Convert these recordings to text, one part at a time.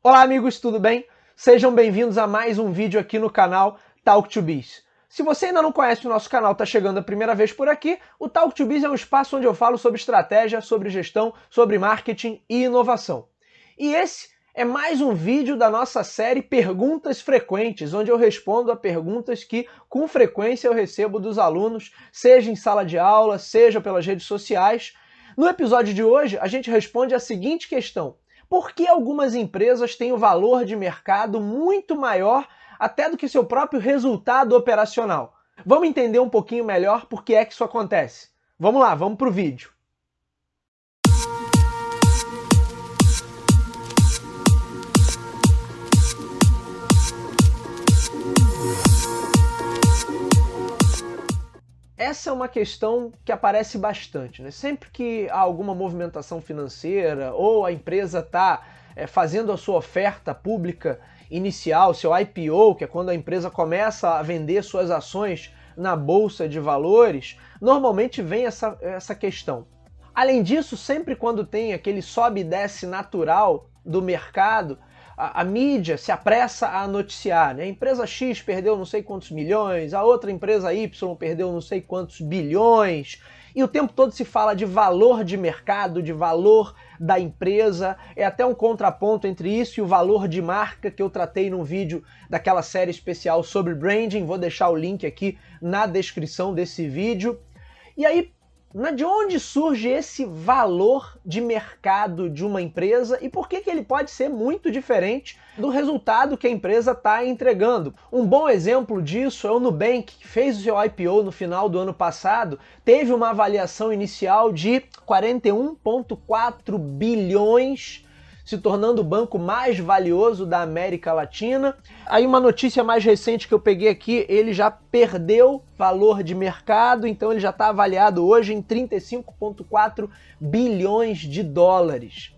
Olá amigos, tudo bem? Sejam bem-vindos a mais um vídeo aqui no canal Talk to Biz. Se você ainda não conhece o nosso canal, está chegando a primeira vez por aqui, o Talk to Biz é um espaço onde eu falo sobre estratégia, sobre gestão, sobre marketing e inovação. E esse é mais um vídeo da nossa série Perguntas Frequentes, onde eu respondo a perguntas que com frequência eu recebo dos alunos, seja em sala de aula, seja pelas redes sociais. No episódio de hoje, a gente responde a seguinte questão: por que algumas empresas têm um valor de mercado muito maior até do que seu próprio resultado operacional? Vamos entender um pouquinho melhor por que é que isso acontece. Vamos lá, vamos para o vídeo. Essa é uma questão que aparece bastante, né? Sempre que há alguma movimentação financeira ou a empresa está fazendo a sua oferta pública inicial, seu IPO, que é quando a empresa começa a vender suas ações na bolsa de valores, normalmente vem essa questão. Além disso, sempre quando tem aquele sobe e desce natural do mercado, a mídia se apressa a noticiar, né? A empresa X perdeu não sei quantos milhões, a outra empresa Y perdeu não sei quantos bilhões, e o tempo todo se fala de valor de mercado, de valor da empresa. É até um contraponto entre isso e o valor de marca que eu tratei num vídeo daquela série especial sobre branding. Vou deixar o link aqui na descrição desse vídeo. E aí, de onde surge esse valor de mercado de uma empresa e por que ele pode ser muito diferente do resultado que a empresa está entregando? Um bom exemplo disso é o Nubank, que fez o seu IPO no final do ano passado, teve uma avaliação inicial de 41,4 bilhões, se tornando o banco mais valioso da América Latina. Aí uma notícia mais recente que eu peguei aqui, ele já perdeu valor de mercado, então ele já está avaliado hoje em 35,4 bilhões de dólares.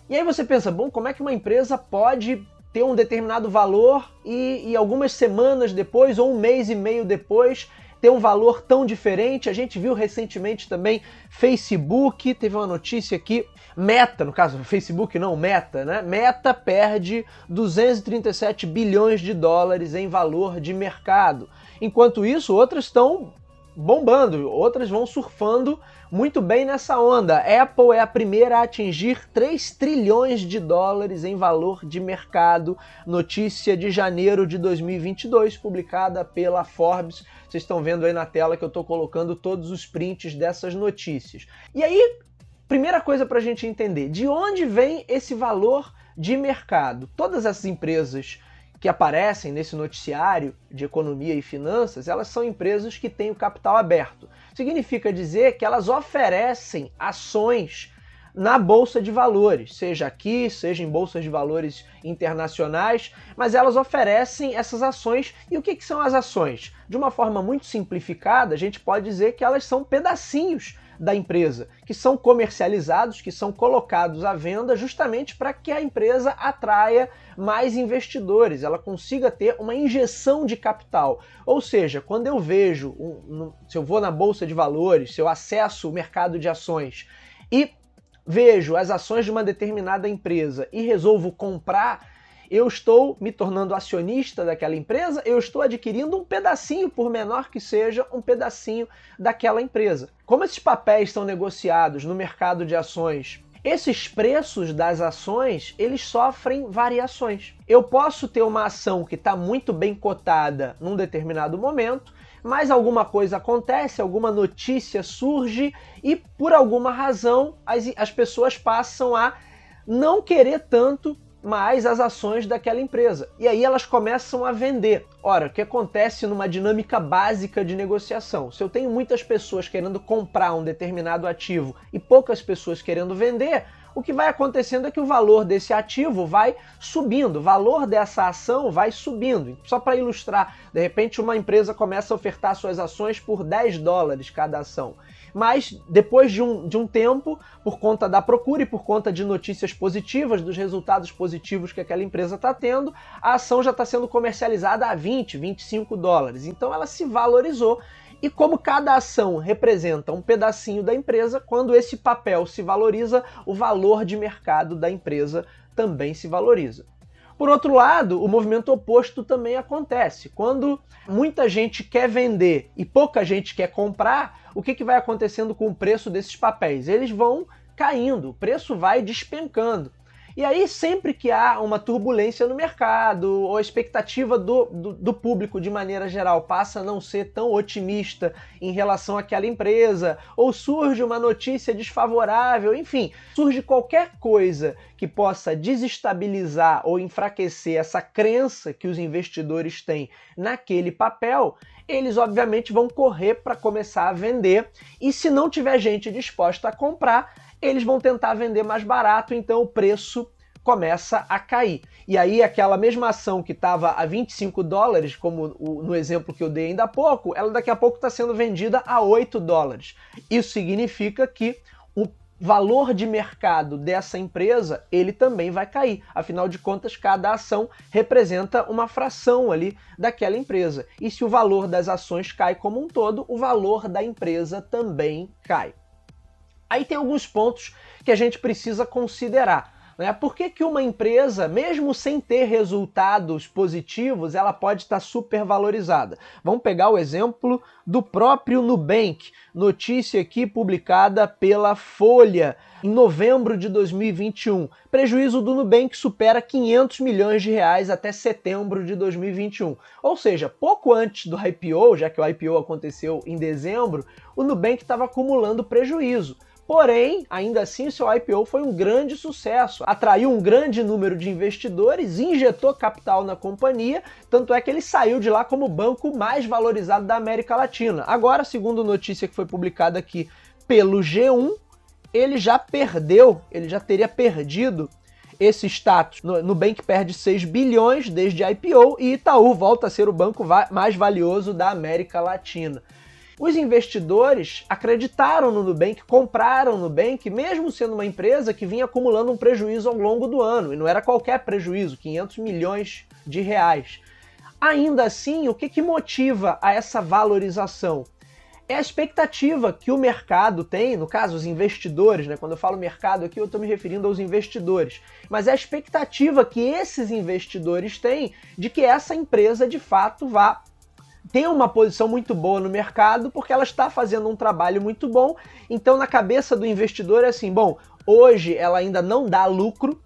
E aí você pensa, bom, como é que uma empresa pode ter um determinado valor e algumas semanas depois, ou um mês e meio depois, ter um valor tão diferente? A gente viu recentemente também Facebook, teve uma notícia aqui, Meta, no caso, Facebook não, Meta, né? Meta perde 237 bilhões de dólares em valor de mercado. Enquanto isso, outras estão bombando, outras vão surfando muito bem nessa onda. Apple é a primeira a atingir 3 trilhões de dólares em valor de mercado. Notícia de janeiro de 2022, publicada pela Forbes. Vocês estão vendo aí na tela que eu estou colocando todos os prints dessas notícias. E aí, primeira coisa para a gente entender, de onde vem esse valor de mercado? Todas essas empresas que aparecem nesse noticiário de economia e finanças, elas são empresas que têm o capital aberto. Significa dizer que elas oferecem ações na bolsa de valores, seja aqui, seja em bolsas de valores internacionais, mas elas oferecem essas ações. E o que são as ações? De uma forma muito simplificada, a gente pode dizer que elas são pedacinhos da empresa, que são comercializados, que são colocados à venda justamente para que a empresa atraia mais investidores, ela consiga ter uma injeção de capital. Ou seja, quando eu vejo, se eu vou na bolsa de valores, se eu acesso o mercado de ações e vejo as ações de uma determinada empresa e resolvo comprar, eu estou me tornando acionista daquela empresa, eu estou adquirindo um pedacinho, por menor que seja, um pedacinho daquela empresa. Como esses papéis são negociados no mercado de ações, esses preços das ações, eles sofrem variações. Eu posso ter uma ação que está muito bem cotada num determinado momento, mas alguma coisa acontece, alguma notícia surge e por alguma razão as pessoas passam a não querer tanto mais as ações daquela empresa. E aí elas começam a vender. Ora, o que acontece numa dinâmica básica de negociação? Se eu tenho muitas pessoas querendo comprar um determinado ativo e poucas pessoas querendo vender, o que vai acontecendo é que o valor desse ativo vai subindo, o valor dessa ação vai subindo. Só para ilustrar, de repente uma empresa começa a ofertar suas ações por 10 dólares cada ação. Mas depois de um tempo, por conta da procura e por conta de notícias positivas, dos resultados positivos que aquela empresa está tendo, a ação já está sendo comercializada a 20, 25 dólares. Então ela se valorizou. E como cada ação representa um pedacinho da empresa, quando esse papel se valoriza, o valor de mercado da empresa também se valoriza. Por outro lado, o movimento oposto também acontece. Quando muita gente quer vender e pouca gente quer comprar, o que vai acontecendo com o preço desses papéis? Eles vão caindo, o preço vai despencando. E aí, sempre que há uma turbulência no mercado, ou a expectativa do público de maneira geral passa a não ser tão otimista em relação àquela empresa, ou surge uma notícia desfavorável, enfim, surge qualquer coisa que possa desestabilizar ou enfraquecer essa crença que os investidores têm naquele papel, eles obviamente vão correr para começar a vender, e se não tiver gente disposta a comprar, eles vão tentar vender mais barato, então o preço começa a cair. E aí aquela mesma ação que estava a $25, como no exemplo que eu dei ainda há pouco, ela daqui a pouco está sendo vendida a $8. Isso significa que o valor de mercado dessa empresa, ele também vai cair. Afinal de contas, cada ação representa uma fração ali daquela empresa. E se o valor das ações cai como um todo, o valor da empresa também cai. Aí tem alguns pontos que a gente precisa considerar, né? Por que uma empresa, mesmo sem ter resultados positivos, ela pode estar supervalorizada? Vamos pegar o exemplo do próprio Nubank, notícia aqui publicada pela Folha em novembro de 2021. Prejuízo do Nubank supera R$500 milhões até setembro de 2021. Ou seja, pouco antes do IPO, já que o IPO aconteceu em dezembro, o Nubank estava acumulando prejuízo. Porém, ainda assim, seu IPO foi um grande sucesso, atraiu um grande número de investidores, injetou capital na companhia, tanto é que ele saiu de lá como o banco mais valorizado da América Latina. Agora, segundo notícia que foi publicada aqui pelo G1, ele já teria perdido esse status. Nubank perde 6 bilhões desde a IPO e Itaú volta a ser o banco mais valioso da América Latina. Os investidores acreditaram no Nubank, compraram o Nubank, mesmo sendo uma empresa que vinha acumulando um prejuízo ao longo do ano, e não era qualquer prejuízo, R$500 milhões. Ainda assim, o que motiva a essa valorização? É a expectativa que o mercado tem, no caso os investidores, né? Quando eu falo mercado aqui eu estou me referindo aos investidores, mas é a expectativa que esses investidores têm de que essa empresa de fato tem uma posição muito boa no mercado porque ela está fazendo um trabalho muito bom. Então na cabeça do investidor é assim, bom, hoje ela ainda não dá lucro,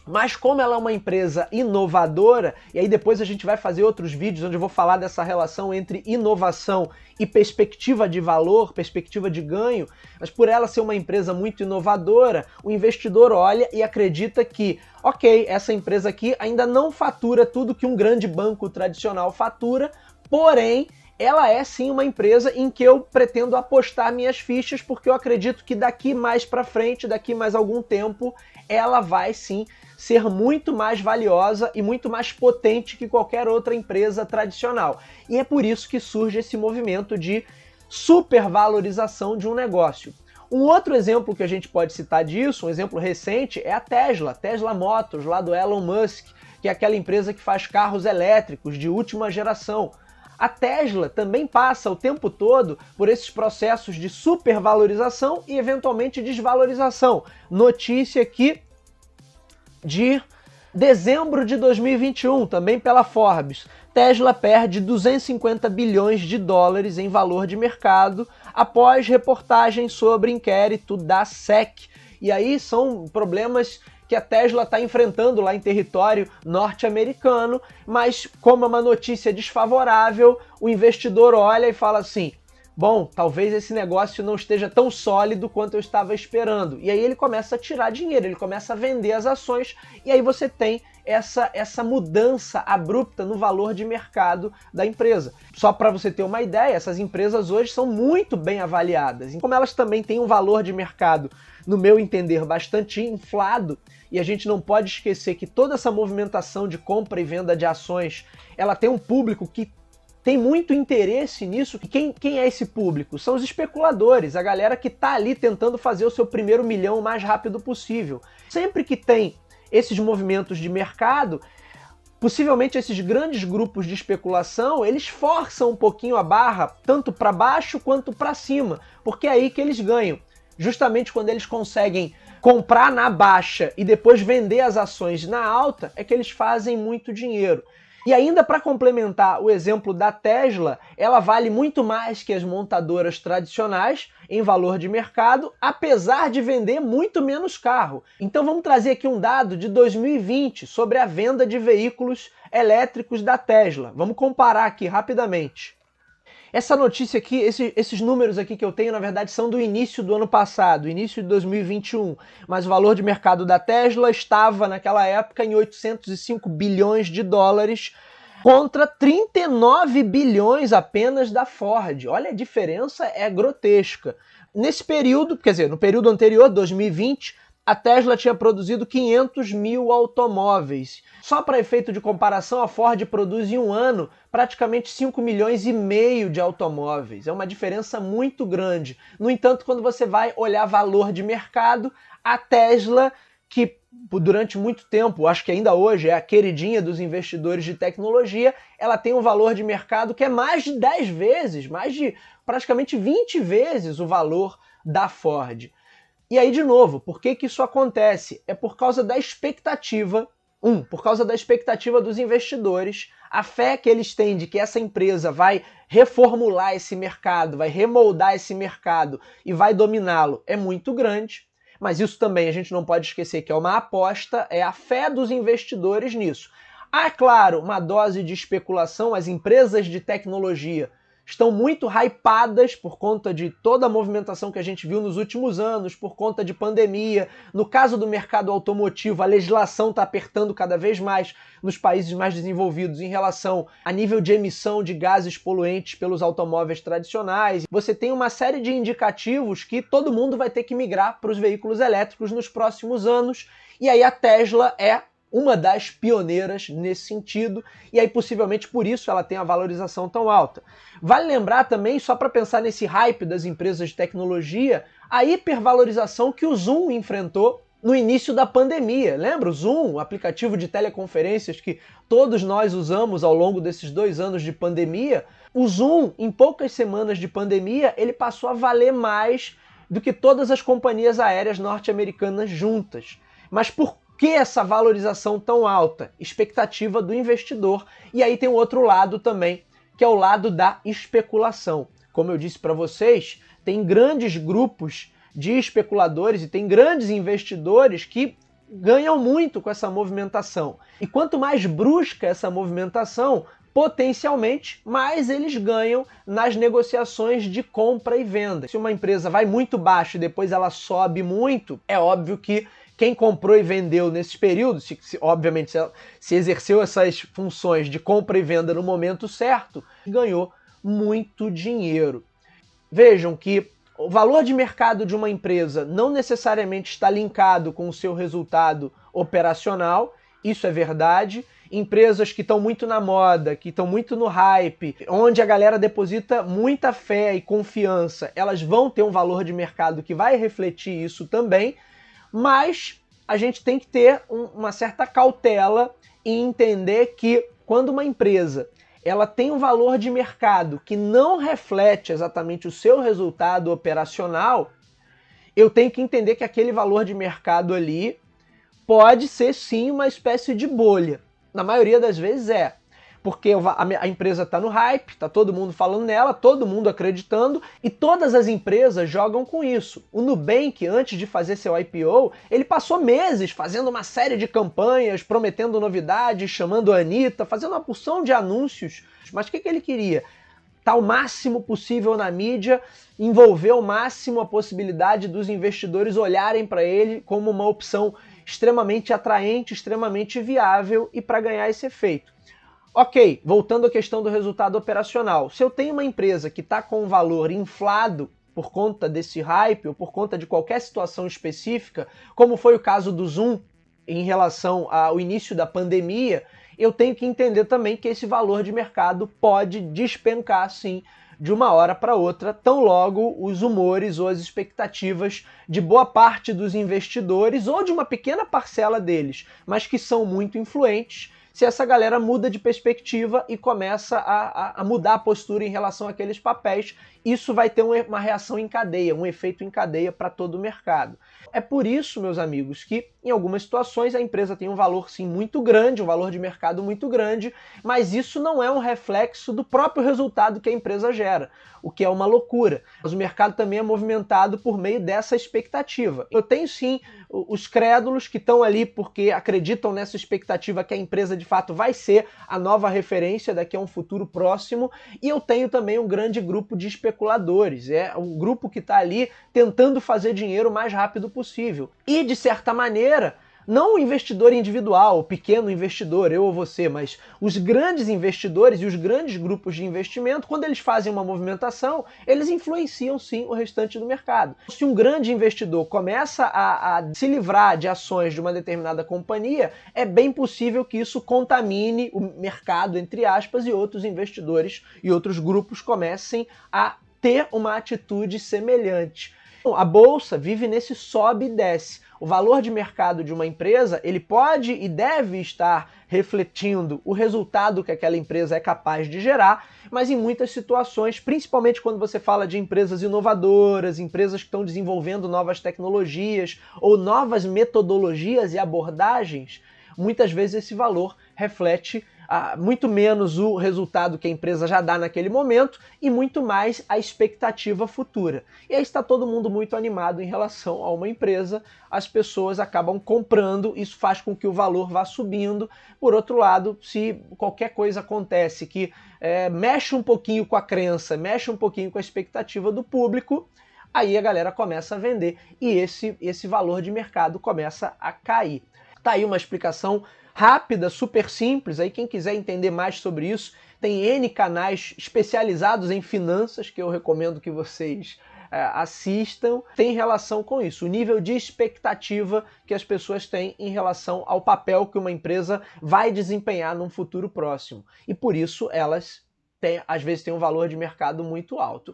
mas como ela é uma empresa inovadora, e aí depois a gente vai fazer outros vídeos onde eu vou falar dessa relação entre inovação e perspectiva de valor, perspectiva de ganho, mas por ela ser uma empresa muito inovadora, o investidor olha e acredita que, ok, essa empresa aqui ainda não fatura tudo que um grande banco tradicional fatura, porém, ela é sim uma empresa em que eu pretendo apostar minhas fichas, porque eu acredito que daqui mais para frente, daqui mais algum tempo, ela vai sim ser muito mais valiosa e muito mais potente que qualquer outra empresa tradicional. E é por isso que surge esse movimento de supervalorização de um negócio. Um outro exemplo que a gente pode citar disso, um exemplo recente, é a Tesla Motors, lá do Elon Musk, que é aquela empresa que faz carros elétricos de última geração. A Tesla também passa o tempo todo por esses processos de supervalorização e eventualmente desvalorização. Notícia aqui de dezembro de 2021, também pela Forbes. Tesla perde 250 bilhões de dólares em valor de mercado após reportagem sobre inquérito da SEC. E aí são problemas que a Tesla está enfrentando lá em território norte-americano, mas como é uma notícia desfavorável, o investidor olha e fala assim, bom, talvez esse negócio não esteja tão sólido quanto eu estava esperando. E aí ele começa a tirar dinheiro, ele começa a vender as ações, e aí você tem essa mudança abrupta no valor de mercado da empresa. Só para você ter uma ideia, essas empresas hoje são muito bem avaliadas. E como elas também têm um valor de mercado, no meu entender, bastante inflado, e a gente não pode esquecer que toda essa movimentação de compra e venda de ações, ela tem um público que tem muito interesse nisso. Quem é esse público? São os especuladores, a galera que está ali tentando fazer o seu primeiro milhão o mais rápido possível. Sempre que tem esses movimentos de mercado, possivelmente esses grandes grupos de especulação, eles forçam um pouquinho a barra, tanto para baixo quanto para cima, porque é aí que eles ganham. Justamente quando eles conseguem comprar na baixa e depois vender as ações na alta, é que eles fazem muito dinheiro. E ainda para complementar o exemplo da Tesla, ela vale muito mais que as montadoras tradicionais em valor de mercado, apesar de vender muito menos carro. Então vamos trazer aqui um dado de 2020 sobre a venda de veículos elétricos da Tesla. Vamos comparar aqui rapidamente. Essa notícia aqui, esses números aqui que eu tenho, na verdade, são do início do ano passado, início de 2021. Mas o valor de mercado da Tesla estava, naquela época, em 805 bilhões de dólares, contra 39 bilhões apenas da Ford. Olha, a diferença é grotesca. Nesse período, quer dizer, no período anterior, 2020, a Tesla tinha produzido 500 mil automóveis. Só para efeito de comparação, a Ford produz em um ano praticamente 5 milhões e meio de automóveis. É uma diferença muito grande. No entanto, quando você vai olhar valor de mercado, a Tesla, que durante muito tempo, acho que ainda hoje é a queridinha dos investidores de tecnologia, ela tem um valor de mercado que é mais de 10 vezes, mais de praticamente 20 vezes o valor da Ford. E aí, de novo, por que isso acontece? É por causa da expectativa, por causa da expectativa dos investidores, a fé que eles têm de que essa empresa vai reformular esse mercado, vai remoldar esse mercado e vai dominá-lo é muito grande. Mas isso também a gente não pode esquecer que é uma aposta, é a fé dos investidores nisso. Há, claro, uma dose de especulação, as empresas de tecnologia estão muito hypadas por conta de toda a movimentação que a gente viu nos últimos anos, por conta de pandemia. No caso do mercado automotivo, a legislação está apertando cada vez mais nos países mais desenvolvidos em relação a nível de emissão de gases poluentes pelos automóveis tradicionais. Você tem uma série de indicativos que todo mundo vai ter que migrar para os veículos elétricos nos próximos anos, e aí a Tesla é uma das pioneiras nesse sentido, e aí possivelmente por isso ela tem a valorização tão alta. Vale lembrar também, só para pensar nesse hype das empresas de tecnologia, a hipervalorização que o Zoom enfrentou no início da pandemia. Lembra o Zoom, o aplicativo de teleconferências que todos nós usamos ao longo desses 2 anos de pandemia? O Zoom, em poucas semanas de pandemia, ele passou a valer mais do que todas as companhias aéreas norte-americanas juntas. Mas por que essa valorização tão alta? Expectativa do investidor. E aí tem o outro lado também, que é o lado da especulação. Como eu disse para vocês, tem grandes grupos de especuladores e tem grandes investidores que ganham muito com essa movimentação. E quanto mais brusca essa movimentação, potencialmente, mais eles ganham nas negociações de compra e venda. Se uma empresa vai muito baixo e depois ela sobe muito, é óbvio que quem comprou e vendeu nesses períodos, obviamente se exerceu essas funções de compra e venda no momento certo, ganhou muito dinheiro. Vejam que o valor de mercado de uma empresa não necessariamente está linkado com o seu resultado operacional, isso é verdade. Empresas que estão muito na moda, que estão muito no hype, onde a galera deposita muita fé e confiança, elas vão ter um valor de mercado que vai refletir isso também, mas a gente tem que ter uma certa cautela e entender que quando uma empresa ela tem um valor de mercado que não reflete exatamente o seu resultado operacional, eu tenho que entender que aquele valor de mercado ali pode ser sim uma espécie de bolha. Na maioria das vezes é. Porque a empresa está no hype, está todo mundo falando nela, todo mundo acreditando, e todas as empresas jogam com isso. O Nubank, antes de fazer seu IPO, ele passou meses fazendo uma série de campanhas, prometendo novidades, chamando a Anitta, fazendo uma porção de anúncios. Mas o que ele queria? Estar o máximo possível na mídia, envolver ao máximo a possibilidade dos investidores olharem para ele como uma opção extremamente atraente, extremamente viável e para ganhar esse efeito. Ok, voltando à questão do resultado operacional. Se eu tenho uma empresa que está com um valor inflado por conta desse hype ou por conta de qualquer situação específica, como foi o caso do Zoom em relação ao início da pandemia, eu tenho que entender também que esse valor de mercado pode despencar, sim, de uma hora para outra, tão logo os humores ou as expectativas de boa parte dos investidores ou de uma pequena parcela deles, mas que são muito influentes, se essa galera muda de perspectiva e começa a mudar a postura em relação àqueles papéis. Isso vai ter uma reação em cadeia, um efeito em cadeia para todo o mercado. É por isso, meus amigos, que em algumas situações a empresa tem um valor sim muito grande, um valor de mercado muito grande, mas isso não é um reflexo do próprio resultado que a empresa gera, o que é uma loucura. Mas o mercado também é movimentado por meio dessa expectativa. Eu tenho sim os crédulos que estão ali porque acreditam nessa expectativa que a empresa de fato vai ser a nova referência daqui a um futuro próximo, e eu tenho também um grande grupo de especuladores, é um grupo que está ali tentando fazer dinheiro o mais rápido possível. E de certa maneira, não o investidor individual, o pequeno investidor, eu ou você, mas os grandes investidores e os grandes grupos de investimento, quando eles fazem uma movimentação, eles influenciam sim o restante do mercado. Se um grande investidor começa a se livrar de ações de uma determinada companhia, é bem possível que isso contamine o mercado, entre aspas, e outros investidores e outros grupos comecem a ter uma atitude semelhante. A bolsa vive nesse sobe e desce. O valor de mercado de uma empresa, ele pode e deve estar refletindo o resultado que aquela empresa é capaz de gerar, mas em muitas situações, principalmente quando você fala de empresas inovadoras, empresas que estão desenvolvendo novas tecnologias ou novas metodologias e abordagens, muitas vezes esse valor reflete muito menos o resultado que a empresa já dá naquele momento e muito mais a expectativa futura. E aí está todo mundo muito animado em relação a uma empresa, as pessoas acabam comprando, isso faz com que o valor vá subindo. Por outro lado, se qualquer coisa acontece que mexe um pouquinho com a crença, mexe um pouquinho com a expectativa do público, aí a galera começa a vender e esse valor de mercado começa a cair. Tá aí uma explicação rápida, super simples. Aí quem quiser entender mais sobre isso, tem N canais especializados em finanças que eu recomendo que vocês assistam. Tem relação com isso, o nível de expectativa que as pessoas têm em relação ao papel que uma empresa vai desempenhar num futuro próximo. E por isso elas às vezes têm um valor de mercado muito alto.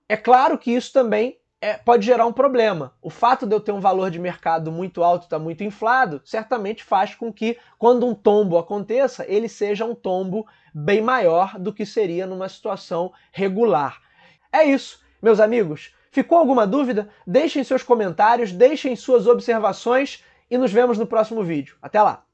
É claro que isso também pode gerar um problema. O fato de eu ter um valor de mercado muito alto, está muito inflado, certamente faz com que, quando um tombo aconteça, ele seja um tombo bem maior do que seria numa situação regular. É isso, meus amigos. Ficou alguma dúvida? Deixem seus comentários, deixem suas observações e nos vemos no próximo vídeo. Até lá!